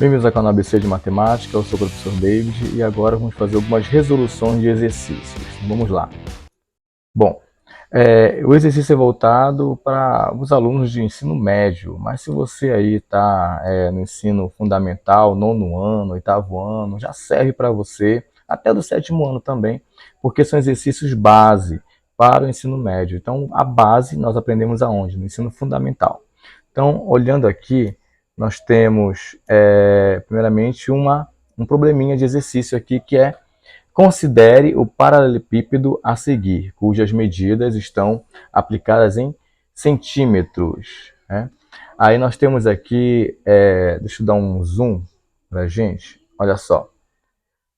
Bem-vindos ao canal ABC de Matemática, eu sou o professor David e agora vamos fazer algumas resoluções de exercícios. Então, vamos lá. Bom, o exercício é voltado para os alunos de ensino médio, mas se você aí está no ensino fundamental, nono ano, oitavo ano, já serve para você, até do sétimo ano também, porque são exercícios base para o ensino médio. Então, a base nós aprendemos aonde? No ensino fundamental. Então, olhando aqui, nós temos, primeiramente, um probleminha de exercício aqui, que é: considere o paralelepípedo a seguir, cujas medidas estão aplicadas em centímetros. Né? Aí nós temos aqui, deixa eu dar um zoom para a gente, olha só.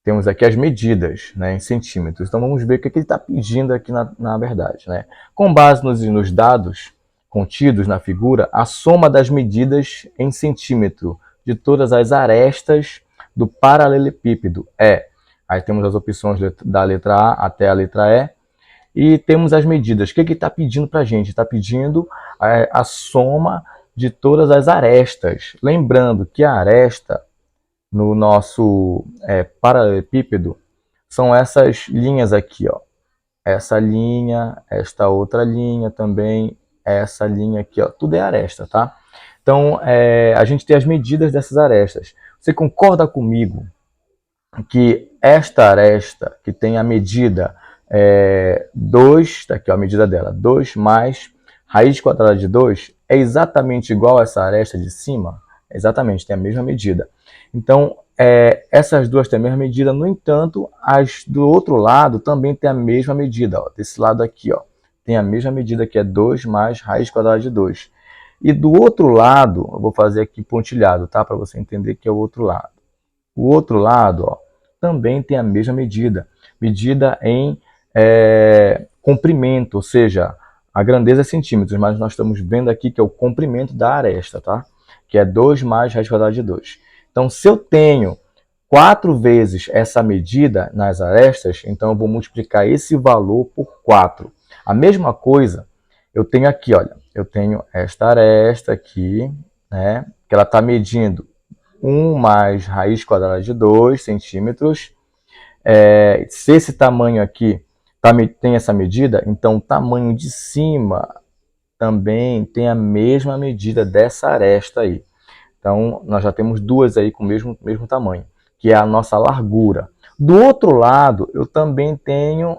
Temos aqui as medidas, né, em centímetros. Então vamos ver o que ele está pedindo aqui na verdade. Né? Com base nos dados contidos na figura, a soma das medidas em centímetro de todas as arestas do paralelepípedo é. Aí temos as opções da letra A até a letra E. E temos as medidas. O que ele está pedindo para a gente? Está pedindo a soma de todas as arestas. Lembrando que a aresta no nosso paralelepípedo são essas linhas aqui, ó. Essa linha, esta outra linha também, essa linha aqui, ó. Tudo é aresta, tá? Então, a gente tem as medidas dessas arestas. Você concorda comigo que esta aresta, que tem a medida 2, está aqui ó, a medida dela, 2 mais raiz quadrada de 2, é exatamente igual a essa aresta de cima? Exatamente, tem a mesma medida. Então, essas duas têm a mesma medida, no entanto, as do outro lado também tem a mesma medida. Ó, desse lado aqui, ó, tem a mesma medida, que é 2 mais raiz quadrada de 2. E do outro lado, eu vou fazer aqui pontilhado, tá? Para você entender que é o outro lado. O outro lado, ó, também tem a mesma medida. Medida em comprimento, ou seja, a grandeza é centímetros, mas nós estamos vendo aqui que é o comprimento da aresta, tá? Que é 2 mais raiz quadrada de 2. Então, se eu tenho 4 vezes essa medida nas arestas, então eu vou multiplicar esse valor por 4. A mesma coisa eu tenho aqui, olha. Eu tenho esta aresta aqui, né? Que ela está medindo 1 mais raiz quadrada de 2 centímetros. Se esse tamanho aqui tem essa medida, então o tamanho de cima também tem a mesma medida dessa aresta aí. Então, nós já temos duas aí com o mesmo tamanho, que é a nossa largura. Do outro lado, eu também tenho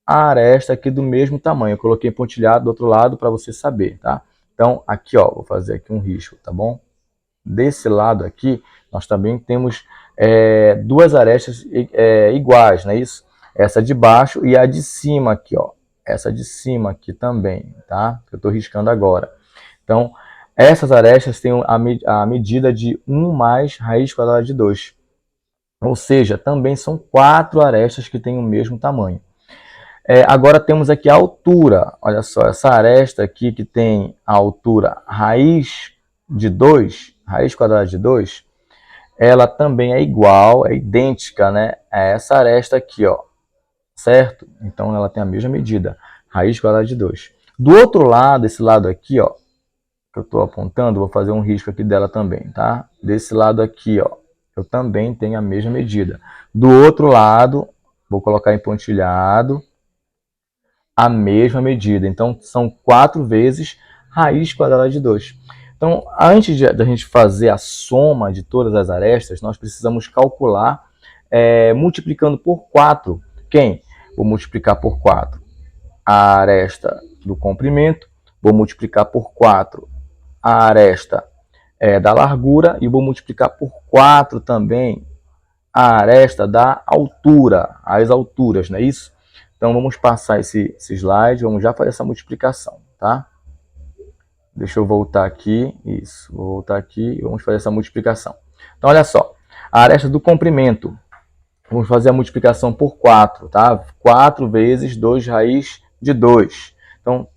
a aresta aqui do mesmo tamanho. Eu coloquei pontilhado do outro lado para você saber, tá? Então, aqui, ó, vou fazer aqui um risco, tá bom? Desse lado aqui, nós também temos duas arestas iguais, não é isso? Essa de baixo e a de cima aqui, ó. Essa de cima aqui também, tá? Eu estou riscando agora. Então, essas arestas têm a medida de 1 mais raiz quadrada de 2. Ou seja, também são 4 arestas que têm o mesmo tamanho. Agora temos aqui a altura. Olha só, essa aresta aqui que tem a altura raiz de 2, raiz quadrada de 2, ela também é igual, é idêntica, né, a essa aresta aqui, ó, certo? Então ela tem a mesma medida, raiz quadrada de 2. Do outro lado, esse lado aqui, ó, que eu estou apontando, vou fazer um risco aqui dela também, tá? Desse lado aqui, ó, eu também tenho a mesma medida. Do outro lado, vou colocar em pontilhado, a mesma medida. Então, são 4 vezes raiz quadrada de 2. Então, antes da gente fazer a soma de todas as arestas, nós precisamos calcular multiplicando por 4. Quem? Vou multiplicar por 4 a aresta do comprimento, vou multiplicar por 4 a aresta da largura e vou multiplicar por 4 também a aresta da altura, as alturas, não é isso? Então vamos passar esse slide, vamos já fazer essa multiplicação, tá? Deixa eu voltar aqui, isso, vou voltar aqui e vamos fazer essa multiplicação. Então olha só, a aresta do comprimento, vamos fazer a multiplicação por 4, tá? 4 vezes 2 raiz de 2. Então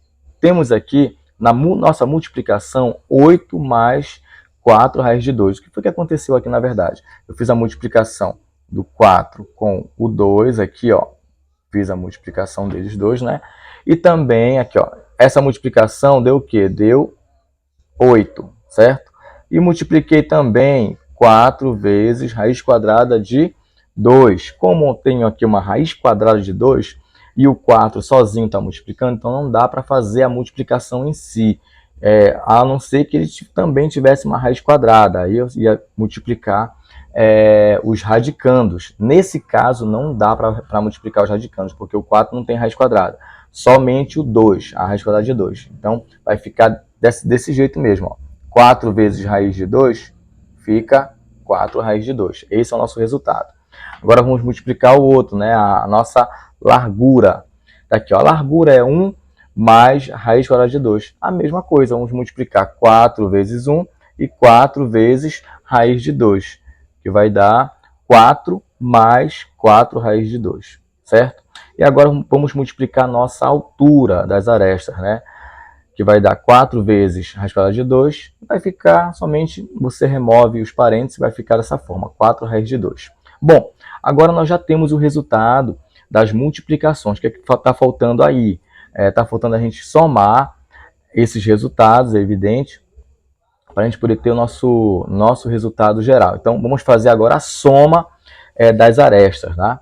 temos aqui, na nossa multiplicação, 8 mais 4 raiz de 2. O que foi que aconteceu aqui na verdade? Eu fiz a multiplicação do 4 com o 2 aqui, ó. Fiz a multiplicação deles dois, né? E também aqui, ó, essa multiplicação deu o quê? Deu 8, certo? E multipliquei também 4 vezes raiz quadrada de 2. Como eu tenho aqui uma raiz quadrada de 2 e o 4 sozinho está multiplicando, então não dá para fazer a multiplicação em si. A não ser que ele também tivesse uma raiz quadrada, aí eu ia multiplicar os radicandos. Nesse caso, não dá para multiplicar os radicandos, porque o 4 não tem raiz quadrada. Somente o 2, a raiz quadrada de 2. Então, vai ficar desse jeito mesmo. Ó. 4 vezes raiz de 2 fica 4 raiz de 2. Esse é o nosso resultado. Agora vamos multiplicar o outro, né? A nossa largura. Tá aqui, ó. A largura é 1 mais raiz quadrada de 2. A mesma coisa, vamos multiplicar 4 vezes 1 e 4 vezes raiz de 2, que vai dar 4 mais 4 raiz de 2, certo? E agora vamos multiplicar a nossa altura das arestas, né? Que vai dar 4 vezes raiz quadrada de 2, vai ficar somente, você remove os parênteses, vai ficar dessa forma, 4 raiz de 2. Bom, agora nós já temos o resultado das multiplicações. O que está faltando aí? Está faltando a gente somar esses resultados, é evidente, para a gente poder ter o nosso resultado geral. Então, vamos fazer agora a soma das arestas. Tá?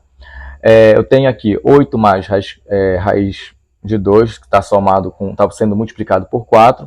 Eu tenho aqui 8 mais raiz de 2, que está somado está sendo multiplicado por 4.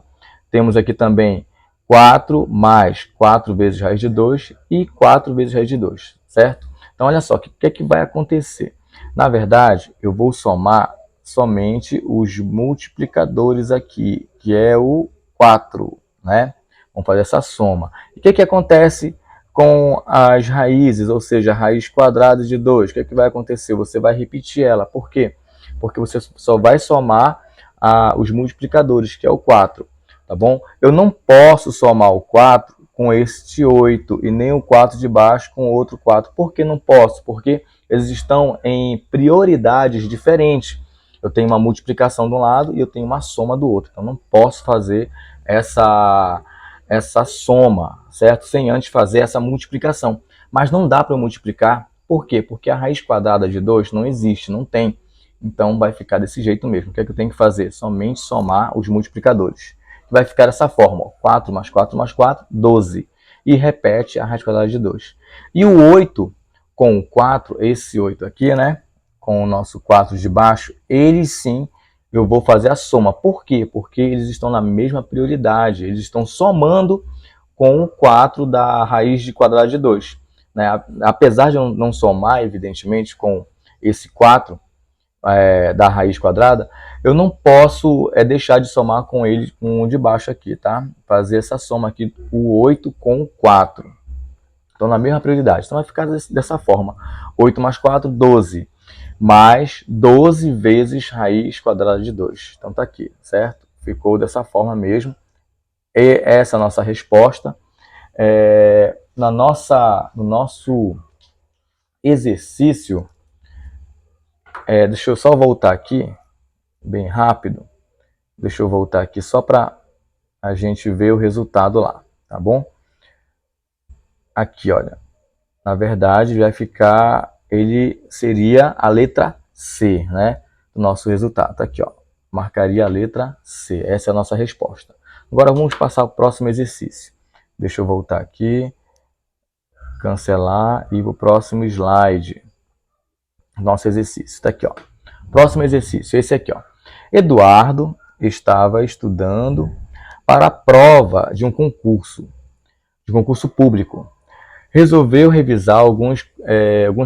Temos aqui também 4 mais 4 vezes raiz de 2 e 4 vezes raiz de 2, certo? Então, olha só, o que é que vai acontecer? Na verdade, eu vou somar somente os multiplicadores aqui, que é o 4, né? Vamos fazer essa soma. E o que acontece com as raízes, ou seja, a raiz quadrada de 2? O que vai acontecer? Você vai repetir ela. Por quê? Porque você só vai somar os multiplicadores, que é o 4. Tá bom? Eu não posso somar o 4 com este 8 e nem o 4 de baixo com o outro 4. Por que não posso? Porque eles estão em prioridades diferentes. Eu tenho uma multiplicação de um lado e eu tenho uma soma do outro. Então, não posso fazer essa soma, certo? Sem antes fazer essa multiplicação. Mas não dá para eu multiplicar. Por quê? Porque a raiz quadrada de 2 não existe, não tem. Então, vai ficar desse jeito mesmo. O que é que eu tenho que fazer? Somente somar os multiplicadores. Vai ficar dessa forma, ó, 4 mais 4 mais 4, 12. E repete a raiz quadrada de 2. E o 8 com o 4, esse 8 aqui, né? Com o nosso 4 de baixo, eles sim, eu vou fazer a soma. Por quê? Porque eles estão na mesma prioridade. Eles estão somando com o 4 da raiz de quadrada de 2. Né? Apesar de eu não somar, evidentemente, com esse 4, da raiz quadrada, eu não posso deixar de somar com ele, com o de baixo aqui, tá? Fazer essa soma aqui, o 8 com o 4. Então, na mesma prioridade. Então, vai ficar dessa forma. 8 mais 4, 12. Mais 12 vezes raiz quadrada de 2. Então, tá aqui, certo? Ficou dessa forma mesmo. E essa é a nossa resposta. No nosso exercício, deixa eu só voltar aqui, bem rápido. Deixa eu voltar aqui só para a gente ver o resultado lá, tá bom? Aqui, olha. Na verdade, vai ficar, ele seria a letra C, né? Do nosso resultado. Tá aqui, ó. Marcaria a letra C. Essa é a nossa resposta. Agora vamos passar ao próximo exercício. Deixa eu voltar aqui, cancelar e ir para o próximo slide. Nosso exercício. Está aqui, ó. Próximo exercício, esse aqui, ó. Eduardo estava estudando para a prova de um concurso público. Resolveu revisar alguns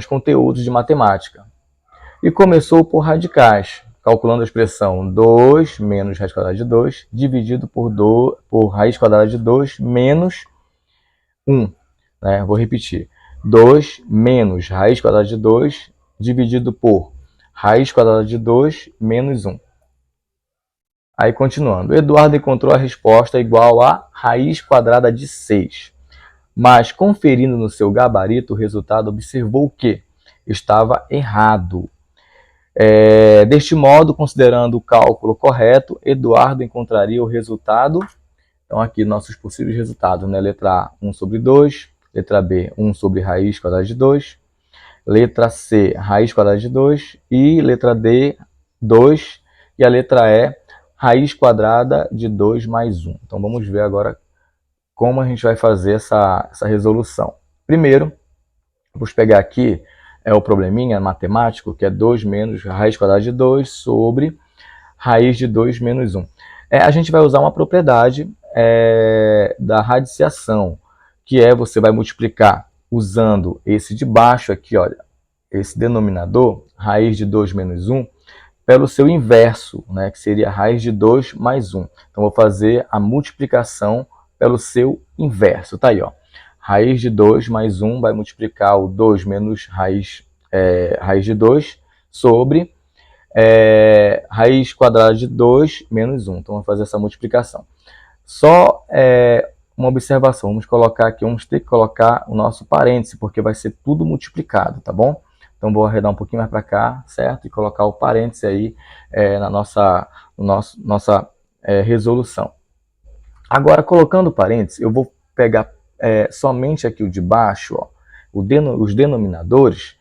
conteúdos de matemática. E começou por radicais, calculando a expressão 2 menos raiz quadrada de 2, dividido por raiz quadrada de 2 menos 1. Né? Vou repetir. 2 menos raiz quadrada de 2, dividido por raiz quadrada de 2 menos 1. Aí, continuando. Eduardo encontrou a resposta igual a raiz quadrada de 6. Mas, conferindo no seu gabarito o resultado, observou que estava errado. Deste modo, considerando o cálculo correto, Eduardo encontraria o resultado. Então, aqui, nossos possíveis resultados, né? Letra A, 1 sobre 2. Letra B, 1 sobre raiz quadrada de 2. Letra C, raiz quadrada de 2. E letra D, 2. E a letra E, raiz quadrada de 2 mais 1. Então, vamos ver agora como a gente vai fazer essa resolução. Primeiro, vamos pegar aqui o probleminha matemático, que é 2 menos raiz quadrada de 2 sobre raiz de 2 menos 1. A gente vai usar uma propriedade da radiciação, que você vai multiplicar usando esse de baixo aqui, olha, esse denominador, raiz de 2 menos 1, pelo seu inverso, né, que seria raiz de 2 mais 1. Então, vou fazer a multiplicação pelo seu inverso. Tá aí, ó. Raiz de 2 mais 1 vai multiplicar o 2 menos raiz de 2 sobre raiz quadrada de 2 menos 1. Então, vamos fazer essa multiplicação. Só uma observação, vamos colocar aqui, vamos ter que colocar o nosso parêntese, porque vai ser tudo multiplicado, tá bom? Então, vou arredar um pouquinho mais para cá, certo? E colocar o parêntese aí na nossa resolução. Agora, colocando o parêntese, eu vou pegar somente aqui o de baixo, ó, os denominadores,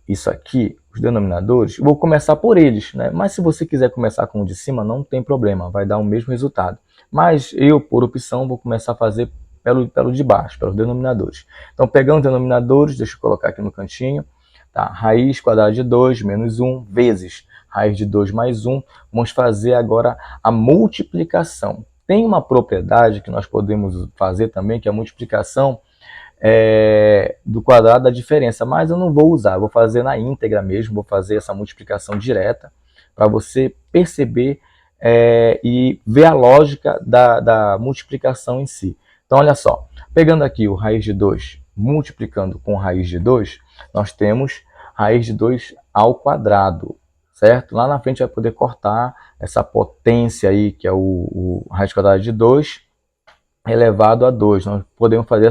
isso aqui, os denominadores, eu vou começar por eles, né? Mas se você quiser começar com o de cima, não tem problema, vai dar o mesmo resultado. Mas eu, por opção, vou começar a fazer pelo de baixo, pelos denominadores. Então, pegando os denominadores, deixa eu colocar aqui no cantinho, tá? Raiz quadrada de 2 menos 1 vezes raiz de 2 mais 1. Vamos fazer agora a multiplicação. Tem uma propriedade que nós podemos fazer também, que é a multiplicação do quadrado da diferença, mas eu não vou usar, vou fazer na íntegra mesmo, vou fazer essa multiplicação direta para você perceber e ver a lógica da multiplicação em si. Então, olha só, pegando aqui o raiz de 2, multiplicando com raiz de 2, nós temos raiz de 2 ao quadrado, certo? Lá na frente vai poder cortar essa potência aí, que é o raiz quadrada de 2 elevado a 2. Nós podemos fazer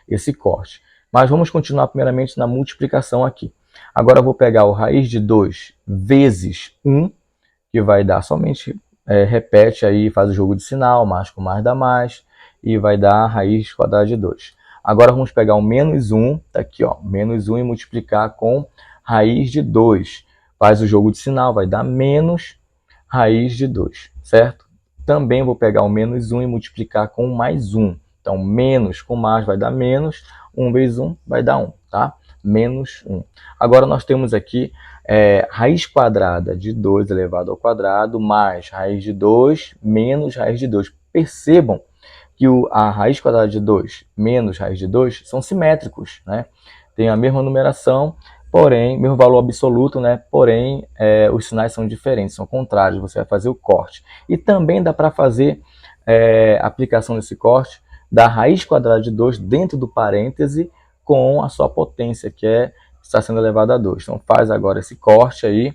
esse corte. Mas vamos continuar primeiramente na multiplicação aqui. Agora eu vou pegar o raiz de 2 vezes 1, que vai dar somente, repete aí, faz o jogo de sinal, mais com mais dá mais, e vai dar a raiz quadrada de 2. Agora vamos pegar o menos 1, tá aqui, ó, menos 1 e multiplicar com raiz de 2. Faz o jogo de sinal, vai dar menos raiz de 2, certo? Também vou pegar o menos 1 e multiplicar com mais 1. Então, menos com mais vai dar menos, 1 vezes 1 vai dar 1, tá? Menos 1. Agora, nós temos aqui raiz quadrada de 2 elevado ao quadrado, mais raiz de 2, menos raiz de 2. Percebam que a raiz quadrada de 2 menos raiz de 2 são simétricos, né? Tem a mesma numeração, porém, mesmo valor absoluto, né? Porém, os sinais são diferentes, são contrários, você vai fazer o corte. E também dá para fazer a aplicação desse corte da raiz quadrada de 2 dentro do parêntese com a sua potência, que está sendo elevada a 2. Então, faz agora esse corte aí,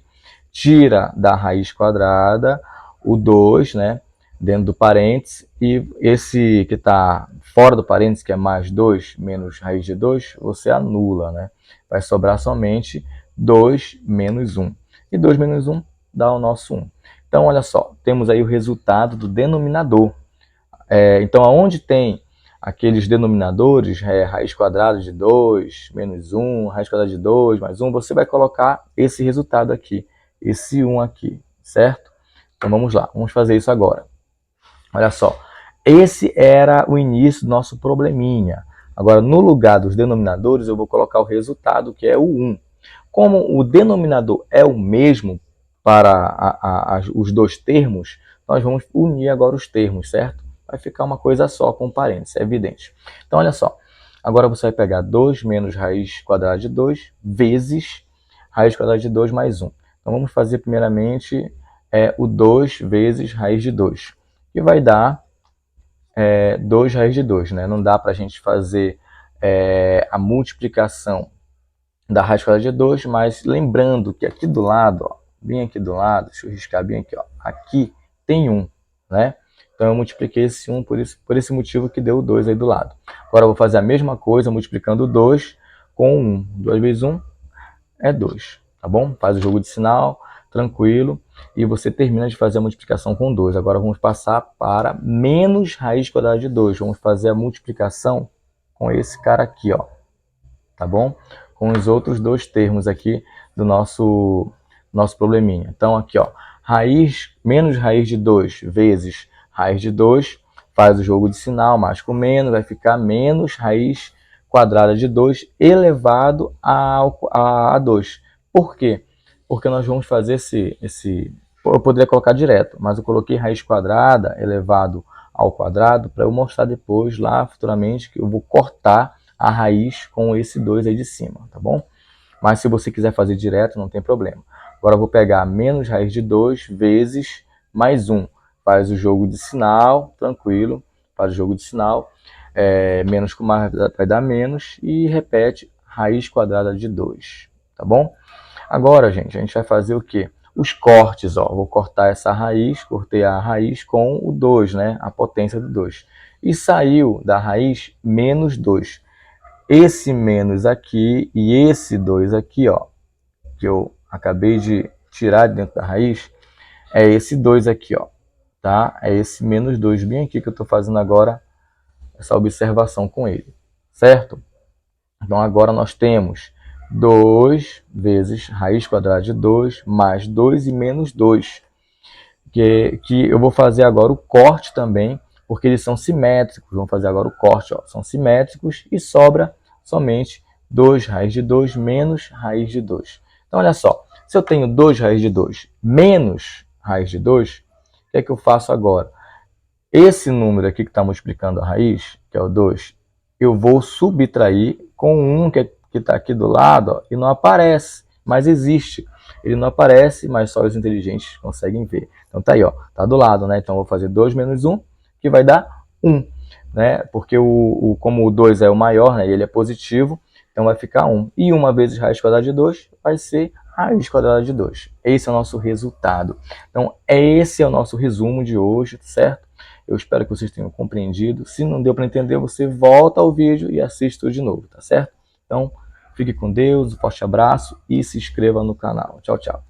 tira da raiz quadrada o 2, né, dentro do parêntese, e esse que está fora do parêntese, que é mais 2 menos raiz de 2, você anula, né? Vai sobrar somente 2 menos 1. E 2 menos 1 dá o nosso 1. Então, olha só, temos aí o resultado do denominador. Então, aonde tem aqueles denominadores, raiz quadrada de 2, menos 1, raiz quadrada de 2, mais 1, você vai colocar esse resultado aqui, esse 1 aqui, certo? Então, vamos lá, vamos fazer isso agora. Olha só, esse era o início do nosso probleminha. Agora, no lugar dos denominadores, eu vou colocar o resultado, que é o 1. Como o denominador é o mesmo para os dois termos, nós vamos unir agora os termos, certo? Vai ficar uma coisa só com parênteses, é evidente. Então, olha só. Agora você vai pegar 2 menos raiz quadrada de 2 vezes raiz quadrada de 2 mais 1. Então, vamos fazer primeiramente o 2 vezes raiz de 2, que vai dar 2 raiz de 2. Né? Não dá para a gente fazer a multiplicação da raiz quadrada de 2, mas lembrando que aqui do lado, ó, bem aqui do lado, deixa eu riscar bem aqui, ó, aqui tem 1, né? Então, eu multipliquei esse 1 por esse motivo que deu o 2 aí do lado. Agora, eu vou fazer a mesma coisa multiplicando o 2 com 1. 2 vezes 1 é 2, tá bom? Faz o jogo de sinal, tranquilo, e você termina de fazer a multiplicação com 2. Agora, vamos passar para menos raiz quadrada de 2. Vamos fazer a multiplicação com esse cara aqui, ó, tá bom? Com os outros dois termos aqui do nosso probleminha. Então, aqui, ó, menos raiz de 2 vezes raiz de 2, faz o jogo de sinal, mais com menos, vai ficar menos raiz quadrada de 2 elevado a 2. Por quê? Porque nós vamos fazer eu poderia colocar direto, mas eu coloquei raiz quadrada elevado ao quadrado para eu mostrar depois, lá futuramente, que eu vou cortar a raiz com esse 2 aí de cima, tá bom? Mas se você quiser fazer direto, não tem problema. Agora eu vou pegar menos raiz de 2 vezes mais 1. Faz o jogo de sinal, tranquilo, faz o jogo de sinal. Menos com mais vai dar menos e repete raiz quadrada de 2, tá bom? Agora, gente, a gente vai fazer o quê? Os cortes, ó. Vou cortar essa raiz, cortei a raiz com o 2, né? A potência do 2. E saiu da raiz menos 2. Esse menos aqui e esse 2 aqui, ó, que eu acabei de tirar de dentro da raiz, é esse 2 aqui, ó, tá? É esse menos 2 bem aqui que eu estou fazendo agora essa observação com ele, certo? Então agora nós temos 2 vezes raiz quadrada de 2 mais 2 e menos 2, que eu vou fazer agora o corte também, porque eles são simétricos. Vamos fazer agora o corte, ó. São simétricos e sobra somente 2 raiz de 2 menos raiz de 2. Então olha só, se eu tenho 2 raiz de 2 menos raiz de 2, o que é que eu faço agora? Esse número aqui que está multiplicando a raiz, que é o 2, eu vou subtrair com o 1 que está aqui do lado, ó, e não aparece, mas existe. Ele não aparece, mas só os inteligentes conseguem ver. Então tá aí, ó, tá do lado, né? Então eu vou fazer 2 menos 1, que vai dar 1, né? Porque como o 2 é o maior, né, e ele é positivo, então vai ficar 1. E 1 vezes raiz quadrada de 2 vai ser raiz quadrada de 2. Esse é o nosso resultado. Então esse é o nosso resumo de hoje, certo? Eu espero que vocês tenham compreendido. Se não deu para entender, você volta ao vídeo e assiste tudo de novo, tá certo? Então, fique com Deus, um forte abraço e se inscreva no canal. Tchau, tchau.